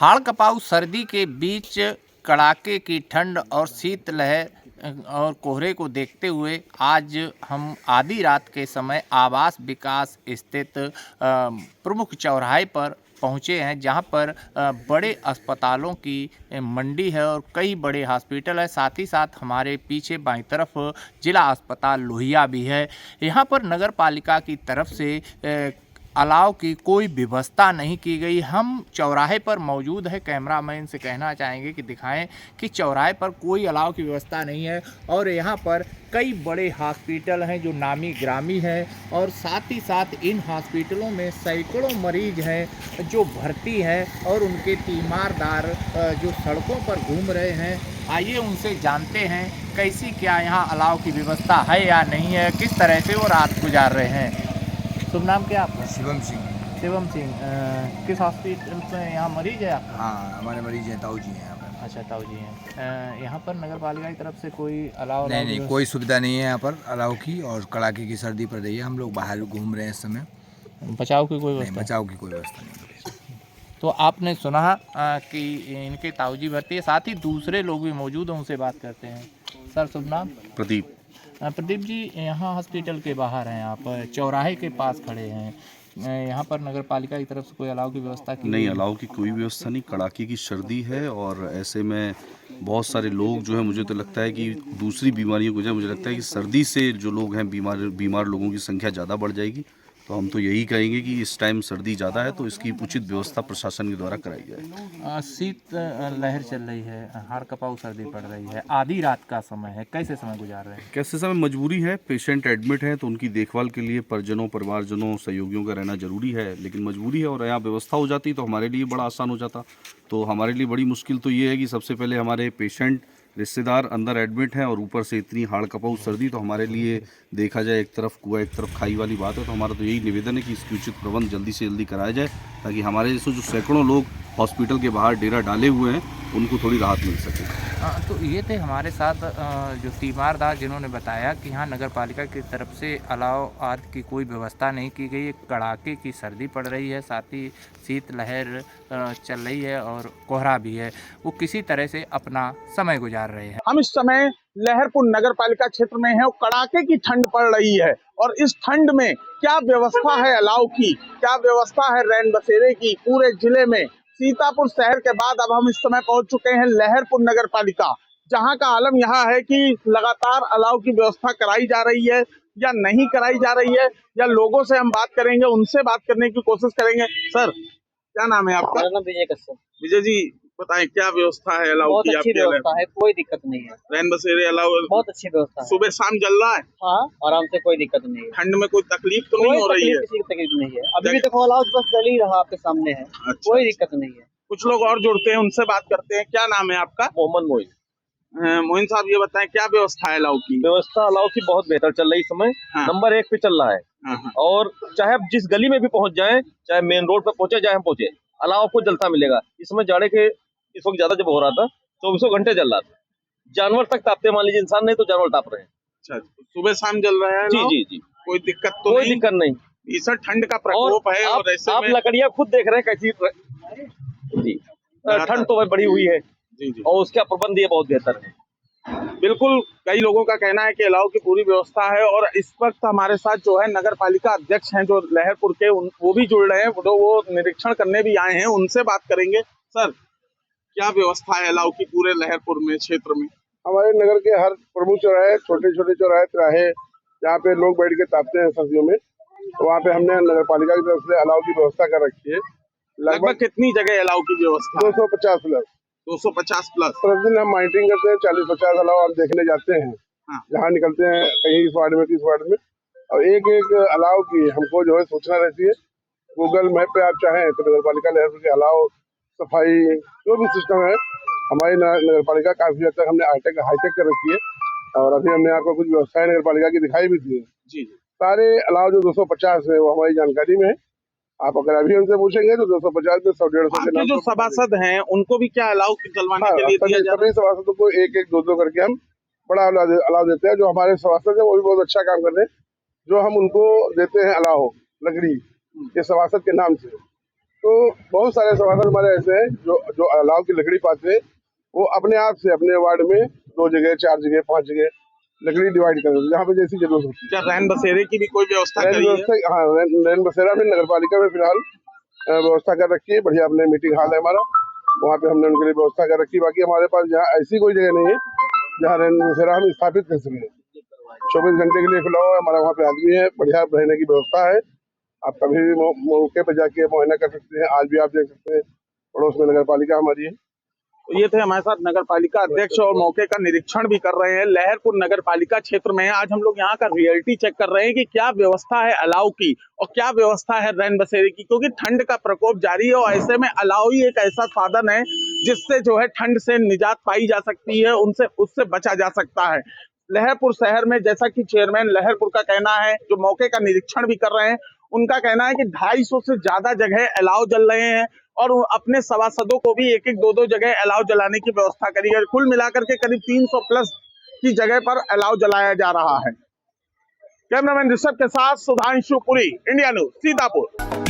हाड़ कपाऊ सर्दी के बीच कड़ाके की ठंड और शीतलहर और कोहरे को देखते हुए आज हम आधी रात के समय आवास विकास स्थित प्रमुख चौराहे पर पहुँचे हैं, जहां पर बड़े अस्पतालों की मंडी है और कई बड़े हॉस्पिटल है। साथ ही साथ हमारे पीछे बाईं तरफ जिला अस्पताल लोहिया भी है। यहां पर नगर पालिका की तरफ से अलाव की कोई व्यवस्था नहीं की गई। हम चौराहे पर मौजूद है, कैमरामैन से कहना चाहेंगे कि दिखाएं कि चौराहे पर कोई अलाव की व्यवस्था नहीं है और यहाँ पर कई बड़े हॉस्पिटल हैं जो नामी ग्रामी हैं और साथ ही साथ इन हॉस्पिटलों में सैकड़ों मरीज हैं जो भर्ती हैं और उनके तीमारदार जो सड़कों पर घूम रहे हैं। आइए उनसे जानते हैं कैसी क्या यहाँ अलाव की व्यवस्था है या नहीं है, किस तरह से वो रात गुजार रहे हैं। शुभ नाम क्या आपका? शिवम सिंह। शिवम सिंह, किस हॉस्पिटल में यहाँ मरीज है आप? हाँ, हमारे मरीज हैं, ताऊ जी हैं यहाँ पर। अच्छा, ताऊ जी हैं। यहाँ पर नगर पालिका की तरफ से कोई अलाव नहीं, कोई सुविधा नहीं है यहाँ पर अलाव की, और कड़ाके की सर्दी पड़ रही है। हम लोग बाहर घूम रहे हैं इस समय। बचाव की कोई नहीं, व्यवस्था? बचाव की कोई व्यवस्था नहीं है। तो आपने सुना कि इनके ताऊ जी भर्ती है, साथ ही दूसरे लोग भी मौजूद हैं, उनसे बात करते हैं। सर, शुभ नाम? प्रदीप। प्रदीप जी, यहाँ हॉस्पिटल के बाहर हैं, आप चौराहे के पास खड़े हैं। यहाँ पर नगर पालिका की तरफ से कोई अलाव की व्यवस्था की नहीं, अलाव की कोई व्यवस्था नहीं। कड़ाके की सर्दी है और ऐसे में बहुत सारे लोग जो है, मुझे तो लगता है कि दूसरी बीमारियों की वजह मुझे लगता है कि सर्दी से जो लोग हैं बीमार लोगों की संख्या ज़्यादा बढ़ जाएगी। तो हम तो यही कहेंगे कि इस टाइम सर्दी ज़्यादा है तो इसकी उचित व्यवस्था प्रशासन के द्वारा कराई जाए। शीत लहर चल रही है, हाड़ कपाऊ सर्दी पड़ रही है, आधी रात का समय है, कैसे समय गुजार रहे हैं? कैसे समय मजबूरी है, पेशेंट एडमिट है तो उनकी देखभाल के लिए परिवारजनों सहयोगियों का रहना जरूरी है, लेकिन मजबूरी है और यहाँ व्यवस्था हो जाती तो हमारे लिए बड़ा आसान हो जाता। तो हमारे लिए बड़ी मुश्किल तो ये है कि सबसे पहले हमारे पेशेंट रिश्तेदार अंदर एडमिट हैं और ऊपर से इतनी हाड़ कपाऊ सर्दी, तो हमारे लिए देखा जाए एक तरफ कुआं एक तरफ खाई वाली बात है। तो हमारा तो यही निवेदन है कि इसकी उचित प्रबंध जल्दी से जल्दी कराया जाए ताकि हमारे जैसे जो सैकड़ों लोग हॉस्पिटल के बाहर डेरा डाले हुए हैं उनको थोड़ी राहत मिल सके। तो ये थे हमारे साथ जो तीमारदार, जिन्होंने बताया कि यहाँ नगर पालिका की तरफ से अलाव आदि की कोई व्यवस्था नहीं की गई है। कड़ाके की सर्दी पड़ रही है, साथ ही शीत लहर चल रही है और कोहरा भी है। वो किसी तरह से अपना समय गुजार रहे हैं। हम इस समय लहरपुर नगर पालिका क्षेत्र में हैं और कड़ाके की ठंड पड़ रही है और इस ठंड में क्या व्यवस्था है अलाव की, क्या व्यवस्था है रैन बसेरे की पूरे जिले में। सीतापुर शहर के बाद अब हम इस समय पहुंच चुके हैं लहरपुर नगर पालिका, जहां का आलम यह है कि लगातार अलाव की व्यवस्था कराई जा रही है या नहीं कराई जा रही है, या लोगों से हम बात करेंगे, उनसे बात करने की कोशिश करेंगे। सर, क्या नाम है आपका? मेरा नाम विजय कश्यप। विजय जी, बताएं क्या व्यवस्था है अलाव की? बहुत अच्छी व्यवस्था है, कोई दिक्कत नहीं है। रैन बसेरे अलाव बहुत अच्छी व्यवस्था है। सुबह शाम जल रहा है? हाँ, आराम से, कोई दिक्कत नहीं है। ठंड में कोई तकलीफ तो नहीं हो रही है? किसी की तकलीफ नहीं है। अभी भी देखो अलाव बस जल ही रहा, आपके सामने है। कोई दिक्कत नहीं है। कुछ लोग और जुड़ते हैं, उनसे बात करते हैं। क्या नाम है आपका? मोहम्मद मोइन। मोइन साहब, ये बताएं क्या व्यवस्था है अलाव की? व्यवस्था अलाव की बहुत बेहतर चल रही है इस समय। हाँ। नंबर 1 पे चल रहा है। हाँ। और चाहे आप जिस गली में भी पहुंच जाएं, चाहे मेन रोड पे पहुंचे, चाहे हम पहुंचे, अलाव आपको जलता मिलेगा। इस समय जाड़े के इस वक्त ज्यादा जब हो रहा था, 24 घंटे जल रहा था। जानवर तक तापते, मान लीजिए इंसान नहीं तो जानवर ताप रहे हैं। अच्छा, सुबह शाम जल रहा है? जी। कोई दिक्कत तो कोई नहीं? दिक्कत नहीं। इस ठंड का प्रकोप है और ऐसे आप में लकड़ियां खुद देख रहे हैं कैसी जी ठंड तो बढ़ी हुई है। जी। और उसका प्रबंध ये बहुत बेहतर है। बिल्कुल, कई लोगों का कहना है कि अलाव की पूरी व्यवस्था है और इस वक्त हमारे साथ जो है नगर पालिका अध्यक्ष हैं जो लहरपुर के, वो भी जुड़ रहे हैं, वो निरीक्षण करने भी आए हैं, उनसे बात करेंगे। सर, क्या व्यवस्था है अलाव की पूरे लहरपुर में क्षेत्र में? हमारे नगर के हर प्रमुख चौराहे, छोटे छोटे चौराहे तिराहे, जहाँ पे लोग बैठ के तापते हैं सर्दियों में, तो वहाँ पे हमने नगर पालिका की तरफ से अलाव की व्यवस्था कर रखी है। लगभग कितनी जगह अलाव की व्यवस्था? 250 प्लस। 250 प्लस। प्रतिदिन हम मॉनिटरिंग करते हैं, 40-50 अलाव हम देखने जाते हैं। हाँ। जहाँ निकलते हैं कहीं इस वार्ड में, किस वार्ड में, और एक एक अलाव की हमको जो है सूचना रहती है। गूगल मैप पे आप चाहें तो नगर पालिका लहरपुर के अलाव, सफाई, जो भी सिस्टम है हमारी नगर पालिका काफी हद तक हमने हाईटेक कर रखी है। और अभी हमने आपको कुछ व्यवस्थाएं नगर पालिका की दिखाई भी दी है। जी। सारे अलाव जो 250 है वो हमारी जानकारी में है। आप अगर अभी उनसे पूछेंगे तो 250 में 100-150 के नाम जो सभासद हैं उनको भी क्या अलाव जलवाने के लिए दिया जाता है? सभी सभासदों को एक दो करके हम बड़ा अलाव देते हैं। जो हमारे सभासद है वो भी बहुत अच्छा काम कर रहे हैं। जो हम उनको देते हैं अलाव लकड़ी के सभासद के नाम से, तो बहुत सारे समाधान हमारे ऐसे हैं जो अलाव की लकड़ी पाते हैं, वो अपने आप से अपने वार्ड में 2 जगह 4 जगह 5 जगह लकड़ी डिवाइड कर देते हैं, जहाँ पे जैसी जरूरत होती है। क्या रैन बसेरे की भी कोई व्यवस्था रैन करी है? व्यवस्था, हाँ, रैन बसेरा में नगर पालिका में फिलहाल व्यवस्था कर रखी है। बढ़िया अपने मीटिंग हॉल है हमारा, वहाँ पे हमने उनके लिए व्यवस्था कर रखी है। बाकी हमारे पास जहाँ ऐसी कोई जगह नहीं है जहाँ रैन बसेरा हम स्थापित कर सकें। 24 घंटे के लिए खुला हुआ है हमारा, वहाँ पे आदमी है, बढ़िया रहने की व्यवस्था है। आप कभी भी मौके पर जाके मुआयना कर सकते हैं। आज भी आप देख सकते हैं पड़ोस में नगर पालिका हमारी है। तो ये थे हमारे साथ नगर पालिका अध्यक्ष और मौके का निरीक्षण भी कर रहे हैं। लहरपुर नगर पालिका क्षेत्र में आज हम लोग यहाँ का रियलिटी चेक कर रहे हैं कि क्या व्यवस्था है अलाव की और क्या व्यवस्था है रैन बसेरे की, क्योंकि ठंड का प्रकोप जारी है और ऐसे में अलाव ही एक ऐसा साधन है जिससे जो है ठंड से निजात पाई जा सकती है, उससे बचा जा सकता है। लहरपुर शहर में जैसा कि चेयरमैन लहरपुर का कहना है, जो मौके का निरीक्षण भी कर रहे हैं, उनका कहना है कि 250 से ज्यादा जगह अलाव जल रहे हैं और अपने सभासदों को भी 1-1, 2-2 जगह अलाव जलाने की व्यवस्था करी है। कुल मिलाकर के करीब 300 प्लस की जगह पर अलाव जलाया जा रहा है। कैमरामैन ऋषभ के साथ सुधांशु पुरी, इंडिया न्यूज, सीतापुर।